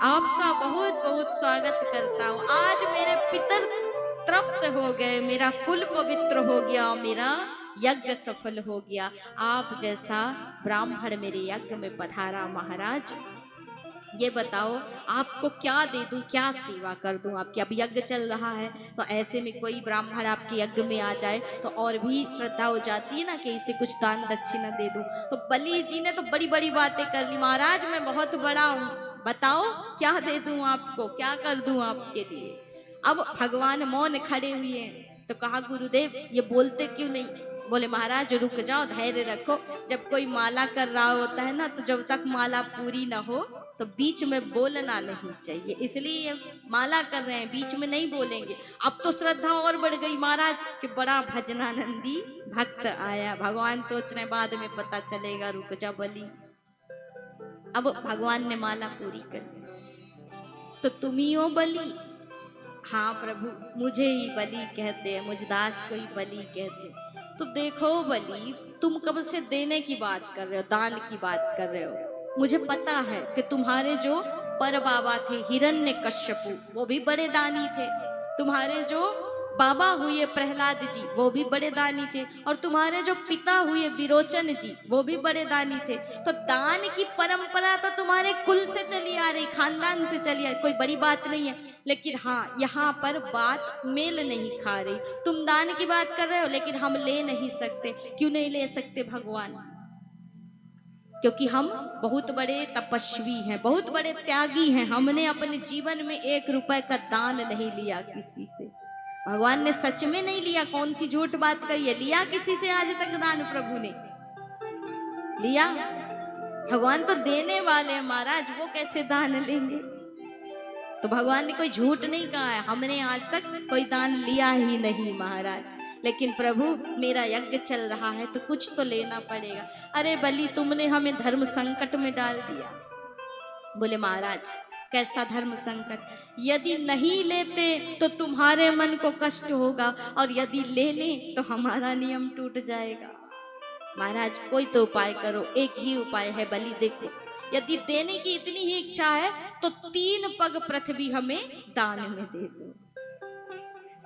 आपका बहुत बहुत स्वागत करता हूँ। आज मेरे पितर तृप्त हो गए, मेरा कुल पवित्र हो गया, मेरा यज्ञ सफल हो गया। आप जैसा ब्राह्मण मेरे यज्ञ में पधारा महाराज। ये बताओ आपको क्या दे दूं, क्या सेवा कर दूं आपकी। अब यज्ञ चल रहा है तो ऐसे में कोई ब्राह्मण आपके यज्ञ में आ जाए तो और भी श्रद्धा हो जाती है ना कि इसे कुछ दान दक्षिणा दे दूं। तो बलि जी ने तो बड़ी बड़ी बातें कर ली, महाराज मैं बहुत बड़ा हूं, बताओ क्या दे दूं आपको, क्या कर दूं आपके लिए। अब भगवान मौन खड़े हुए हैं तो कहा गुरुदेव ये बोलते क्यों नहीं। बोले महाराज रुक जाओ, धैर्य रखो। जब कोई माला कर रहा होता है ना तो जब तक माला पूरी ना हो तो बीच में बोलना नहीं चाहिए, इसलिए माला कर रहे हैं, बीच में नहीं बोलेंगे। अब तो श्रद्धा और बढ़ गई महाराज कि बड़ा भजनानंदी भक्त आया। भगवान सोच रहे बाद में पता चलेगा, रुक जा बलि। अब भगवान ने माला पूरी कर दी तो तुम ही हो बलि। हाँ प्रभु मुझे ही बलि कहते हैं, मुझ दास को ही बलि कहते हैं। तो देखो बलि तुम कब से देने की बात कर रहे हो, दान की बात कर रहे हो। मुझे पता है कि तुम्हारे जो पर बाबा थे हिरण्यकश्यपु वो भी बड़े दानी थे, तुम्हारे जो बाबा हुए प्रहलाद जी वो भी बड़े दानी थे, और तुम्हारे जो पिता हुए विरोचन जी वो भी बड़े दानी थे। तो दान की परंपरा तो तुम्हारे कुल से चली आ रही, खानदान से चली आ रही, कोई बड़ी बात नहीं है। लेकिन हाँ यहाँ पर बात मेल नहीं खा रही। तुम दान की बात कर रहे हो लेकिन हम ले नहीं सकते। क्यों नहीं ले सकते भगवान? क्योंकि हम बहुत बड़े तपस्वी हैं, बहुत बड़े त्यागी हैं। हमने अपने जीवन में 1 रुपए का दान नहीं लिया किसी से। भगवान ने सच में नहीं लिया, कौन सी झूठ बात कही है। लिया किसी से आज तक दान प्रभु ने? लिया? भगवान तो देने वाले हैं महाराज, वो कैसे दान लेंगे? तो भगवान ने कोई झूठ नहीं कहा है, हमने आज तक कोई दान लिया ही नहीं महाराज। लेकिन प्रभु मेरा यज्ञ चल रहा है तो कुछ तो लेना पड़ेगा। अरे बलि तुमने हमें धर्म संकट में डाल दिया। बोले महाराज कैसा धर्म संकट? यदि नहीं लेते तो तुम्हारे मन को कष्ट होगा, और यदि ले लें तो हमारा नियम टूट जाएगा। महाराज कोई तो उपाय करो। एक ही उपाय है बलि, देखो यदि देने की इतनी ही इच्छा है तो 3 पग पृथ्वी हमें दान में दे दो।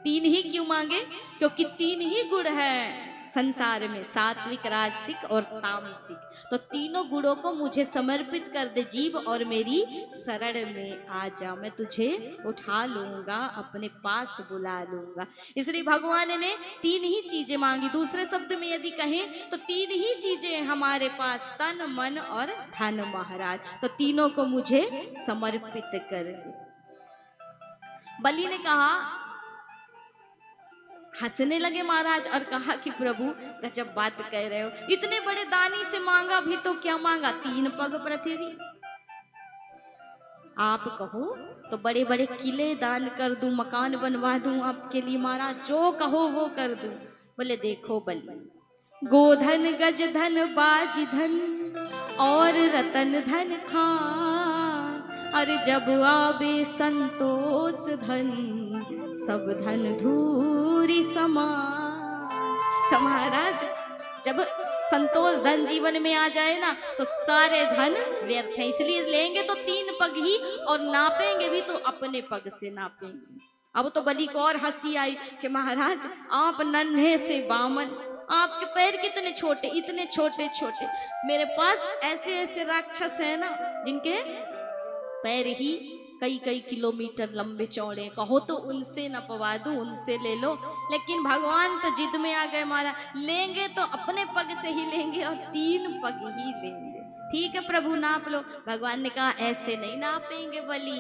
3 ही क्यों मांगे? क्योंकि 3 ही गुण है संसार में, सात्विक राजसिक और तामसिक। तो तीनों गुणों को मुझे समर्पित कर दे जीव और मेरी शरण में आ जा, मैं तुझे उठा लूंगा, अपने पास बुला लूंगा। इसलिए भगवान ने 3 ही चीजें मांगी। दूसरे शब्द में यदि कहें तो 3 ही चीजें हमारे पास, तन मन और धन महाराज। तो तीनों को मुझे समर्पित कर दे। बलि ने कहा, हंसने लगे महाराज और कहा कि प्रभु गजब बात कह रहे हो, इतने बड़े दानी से मांगा भी तो क्या मांगा? 3 पग पृथ्वी। आप कहो तो बड़े बड़े किले दान कर दूं, मकान बनवा दूं आपके लिए महाराज, जो कहो वो कर दूं। बोले देखो बलि, गोधन गज धन बाज धन और रतन धन खान, अरे जब आवे संतोष धन सब धन धूरी समान। तो महाराज जब संतोष धन जीवन में आ जाए ना तो सारे धन व्यर्थ है, इसलिए लेंगे तो 3 पग ही, और नापेंगे भी तो अपने पग से नापेंगे। अब तो बलि को और हंसी आई कि महाराज आप नन्हे से बामन, आपके पैर कितने छोटे, इतने छोटे छोटे। मेरे पास ऐसे ऐसे राक्षस हैं ना जिनके पैर ही कई कई किलोमीटर लंबे चौड़े, कहो तो उनसे नपवा दूं, उनसे ले लो। लेकिन भगवान तो जिद में आ गए, मारा लेंगे तो अपने पग से ही लेंगे और 3 पग ही लेंगे। ठीक है प्रभु नाप लो। भगवान ने कहा ऐसे नहीं नापेंगे बलि,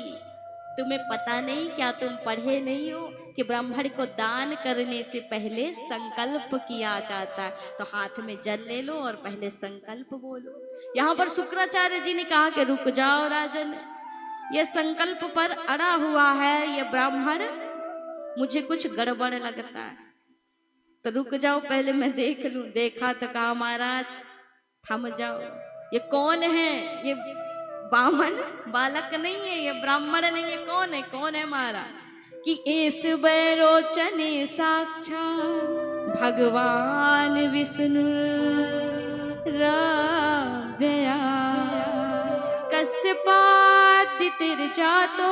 तुम्हें पता नहीं क्या, तुम पढ़े नहीं हो कि ब्राह्मण को दान करने से पहले संकल्प किया जाता है। तो हाथ में जल ले लो और पहले संकल्प बोलो। यहाँ पर शुक्राचार्य जी ने कहा कि रुक जाओ राजन, ये संकल्प पर अड़ा हुआ है ये ब्राह्मण, मुझे कुछ गड़बड़ लगता है, तो रुक जाओ पहले मैं देख लूं। देखा तो कहा महाराज थम जाओ, ये कौन है? ये बामन बालक नहीं है, ये ब्राह्मण नहीं है। कौन है? कौन है महाराज? कि इस बैरोचने साक्षात भगवान विष्णु राव्या कश्यपाद खातिर जातो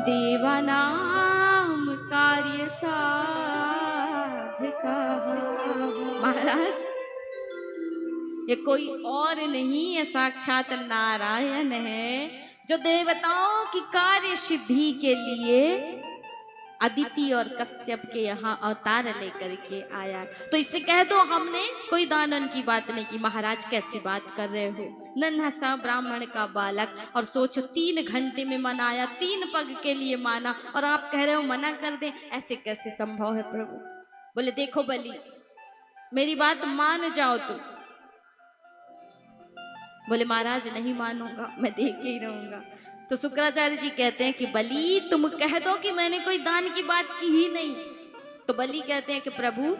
देवानाम कार्य साधिका। महाराज ये कोई और नहीं है, साक्षात नारायण है, जो देवताओं की कार्य सिद्धि के लिए अदिति और कश्यप के यहाँ अवतार लेकर के आया। तो इससे कह दो हमने कोई दानन की बात नहीं की। महाराज कैसी बात कर रहे हो, नन्हा सा ब्राह्मण का बालक, और सोचो 3 घंटे में मनाया, 3 पग के लिए माना, और आप कह रहे हो मना कर दे, ऐसे कैसे संभव है प्रभु। बोले देखो बलि, मेरी बात मान जाओ तुम। बोले महाराज नहीं मानूंगा, मैं देख के ही रहूंगा। तो शुक्राचार्य जी कहते हैं कि बलि तुम कह दो कि मैंने कोई दान की बात की ही नहीं। तो बलि कहते हैं कि प्रभु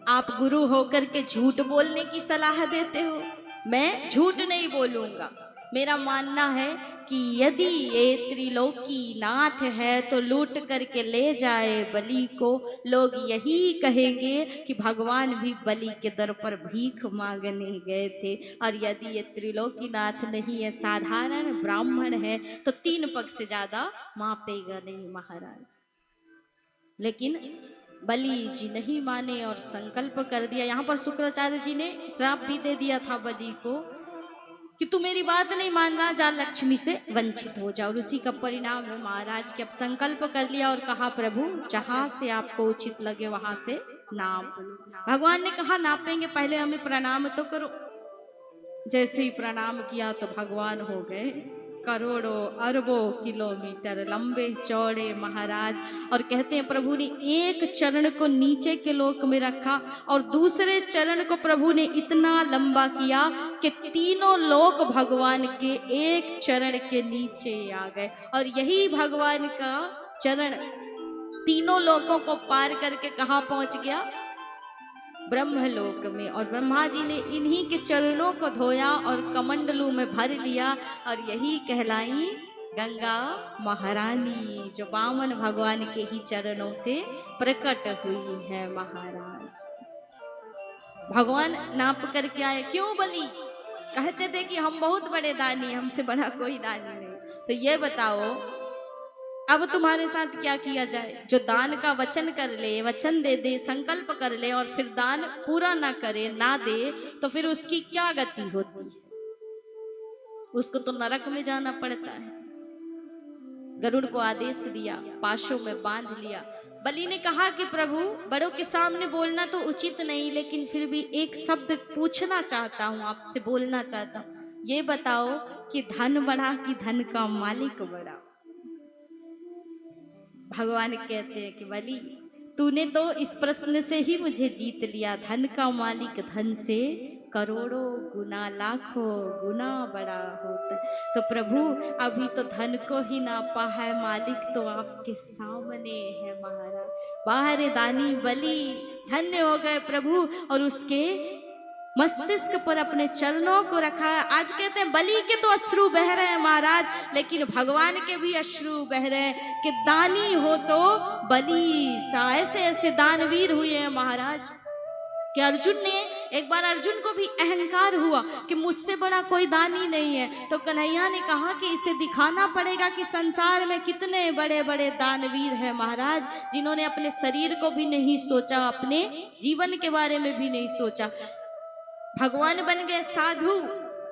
आप गुरु होकर के झूठ बोलने की सलाह देते हो, मैं झूठ नहीं बोलूंगा। मेरा मानना है कि यदि ये त्रिलोकी नाथ है तो लूट करके ले जाए बलि को। लोग यही कहेंगे कि भगवान भी बलि के दर पर भीख मांगने गए थे। और यदि ये त्रिलोकी नाथ नहीं है, साधारण ब्राह्मण है, तो 3 पग से ज्यादा मापेगा नहीं महाराज। लेकिन बलि जी नहीं माने और संकल्प कर दिया। यहाँ पर शुक्राचार्य जी ने श्राप भी दे दिया था बलि को कि तू मेरी बात नहीं मान रहा, जा लक्ष्मी से वंचित हो जाओ। और उसी का परिणाम है महाराज के अब संकल्प कर लिया और कहा प्रभु जहां से आपको उचित लगे वहां से नाप। भगवान ने कहा नापेंगे, पहले हमें प्रणाम तो करो। जैसे ही प्रणाम किया तो भगवान हो गए करोड़ों अरबों किलोमीटर लंबे चौड़े महाराज। और कहते हैं प्रभु ने एक चरण को नीचे के लोक में रखा और दूसरे चरण को प्रभु ने इतना लंबा किया कि 3 लोक भगवान के एक चरण के नीचे आ गए। और यही भगवान का चरण 3 लोकों को पार करके कहाँ पहुंच गया, ब्रह्मलोक में। और ब्रह्मा जी ने इन्हीं के चरणों को धोया और कमंडलू में भर लिया। और यही कहलाई गंगा महारानी, जो वामन भगवान के ही चरणों से प्रकट हुई है महाराज। भगवान नाप करके आए। क्यों बलि? कहते थे कि हम बहुत बड़े दानी, हमसे बड़ा कोई दानी नहीं। तो ये बताओ अब तुम्हारे साथ क्या किया जाए। जो दान का वचन कर ले, वचन दे दे, संकल्प कर ले और फिर दान पूरा ना करे, ना दे, तो फिर उसकी क्या गति होती है? उसको तो नरक में जाना पड़ता है। गरुड़ को आदेश दिया, पाशों में बांध लिया। बलि ने कहा कि प्रभु बड़ों के सामने बोलना तो उचित नहीं, लेकिन फिर भी एक शब्द पूछना चाहता हूँ, आपसे बोलना चाहता हूँ। ये बताओ कि धन बड़ा कि धन का मालिक बड़ा? भगवान कहते हैं कि बलि तूने तो इस प्रश्न से ही मुझे जीत लिया। धन का मालिक धन से करोड़ों गुना लाखों गुना बड़ा होता है। तो प्रभु अभी तो धन को ही नापा है, मालिक तो आपके सामने है महाराज। बाहर दानी बलि धन्य हो गए प्रभु और उसके मस्तिष्क पर अपने चरणों को रखा है। आज कहते हैं बलि के तो अश्रु बह रहे हैं महाराज, लेकिन भगवान के भी अश्रु बह रहे हैं कि दानी हो तो बलि सा। ऐसे ऐसे दानवीर हुए हैं महाराज कि अर्जुन ने एक बार अर्जुन को भी अहंकार हुआ कि मुझसे बड़ा कोई दानी नहीं है। तो कन्हैया ने कहा कि इसे दिखाना पड़ेगा कि संसार में कितने बड़े बड़े दानवीर हैं महाराज, जिन्होंने अपने शरीर को भी नहीं सोचा, अपने जीवन के बारे में भी नहीं सोचा। भगवान बन गए साधु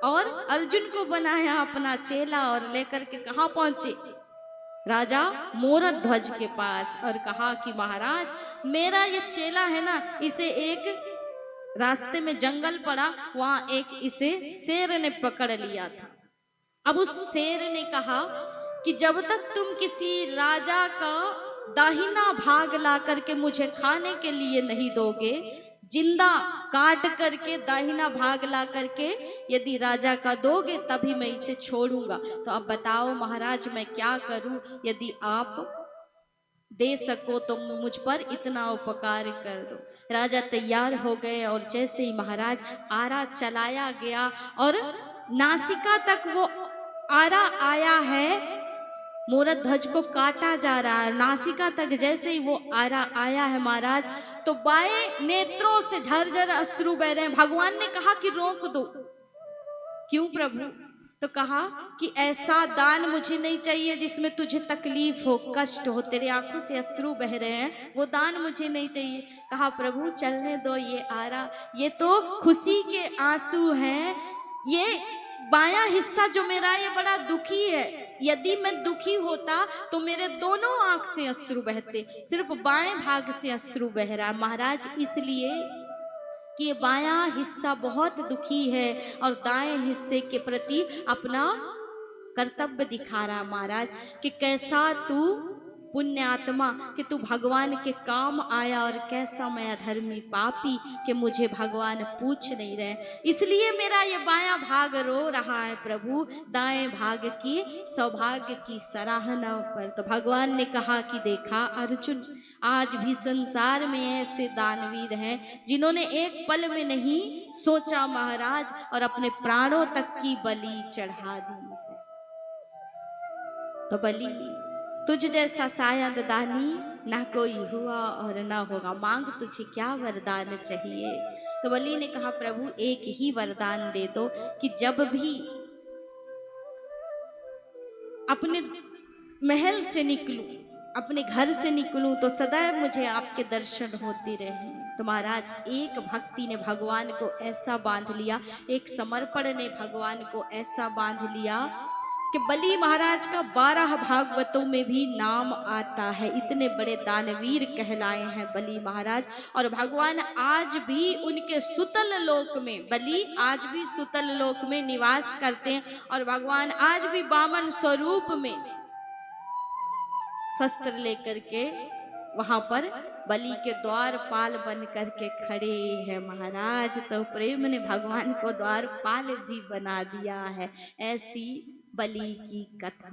और अर्जुन को बनाया अपना चेला और लेकर के कहाँ पहुंचे, राजा मोरध्वज के पास, और कहा कि महाराज मेरा ये चेला है ना, इसे एक रास्ते में जंगल पड़ा, वहां एक इसे शेर ने पकड़ लिया था। अब उस शेर ने कहा कि जब तक तुम किसी राजा का दाहिना भाग ला करके मुझे खाने के लिए नहीं दोगे, जिंदा काट करके दाहिना भाग ला करके यदि राजा का दोगे तभी मैं इसे छोड़ूंगा। तो अब बताओ महाराज मैं क्या करूं? यदि आप दे सको तो मुझ पर इतना उपकार कर दो। राजा तैयार हो गए और जैसे ही महाराज आरा चलाया गया और नासिका तक वो आरा आया है, मोरध्वज को काटा जा रहा है, नासिका तक जैसे ही वो आरा आया है महाराज, तो बाएं नेत्रों से झरझर अश्रु बह रहे हैं। भगवान ने कहा कि रोक दो। क्यों प्रभु? तो कहा कि ऐसा दान मुझे नहीं चाहिए जिसमें तुझे तकलीफ हो, कष्ट हो, तेरे आंखों से अश्रु बह रहे हैं, वो दान मुझे नहीं चाहिए। कहा प्रभु चलने दो, ये आ रहा, ये तो खुशी के आंसू हैं। ये बायां हिस्सा जो मेरा, ये बड़ा दुखी है। यदि मैं दुखी होता तो मेरे दोनों आंख से अश्रु बहते, सिर्फ बाएं भाग से अश्रु बह रहा महाराज, इसलिए कि ये बायां हिस्सा बहुत दुखी है और दाएं हिस्से के प्रति अपना कर्तव्य दिखा रहा महाराज कि कैसा तू पुण्य आत्मा, कि तू भगवान के काम आया, और कैसा मैं अधर्मी पापी कि मुझे भगवान पूछ नहीं रहे। इसलिए मेरा ये बायां भाग रो रहा है प्रभु, दाएं भाग की सौभाग्य की सराहना पर। तो भगवान ने कहा कि देखा अर्जुन, आज भी संसार में ऐसे दानवीर हैं जिन्होंने एक पल में नहीं सोचा महाराज, और अपने प्राणों तक की बलि चढ़ा दी है। तो बलि तुझ जैसा शायद दानी ना कोई हुआ और ना होगा, मांग तुझे क्या वरदान चाहिए। तो बलि ने कहा प्रभु एक ही वरदान दे दो कि जब भी अपने महल से निकलूं, अपने घर से निकलूं, तो सदैव मुझे आपके दर्शन होते रहे। तो महाराज एक भक्ति ने भगवान को ऐसा बांध लिया, एक समर्पण ने भगवान को ऐसा बांध लिया कि बलि महाराज का 12 भागवतों में भी नाम आता है। इतने बड़े दानवीर कहलाए हैं बलि महाराज। और भगवान आज भी उनके सुतल लोक में, बलि आज भी सुतल लोक में निवास करते हैं, और भगवान आज भी वामन स्वरूप में शस्त्र लेकर के वहां पर बलि के द्वारपाल बन करके खड़े हैं महाराज। तो प्रेम ने भगवान को द्वारपाल भी बना दिया है। ऐसी बलि की कथा।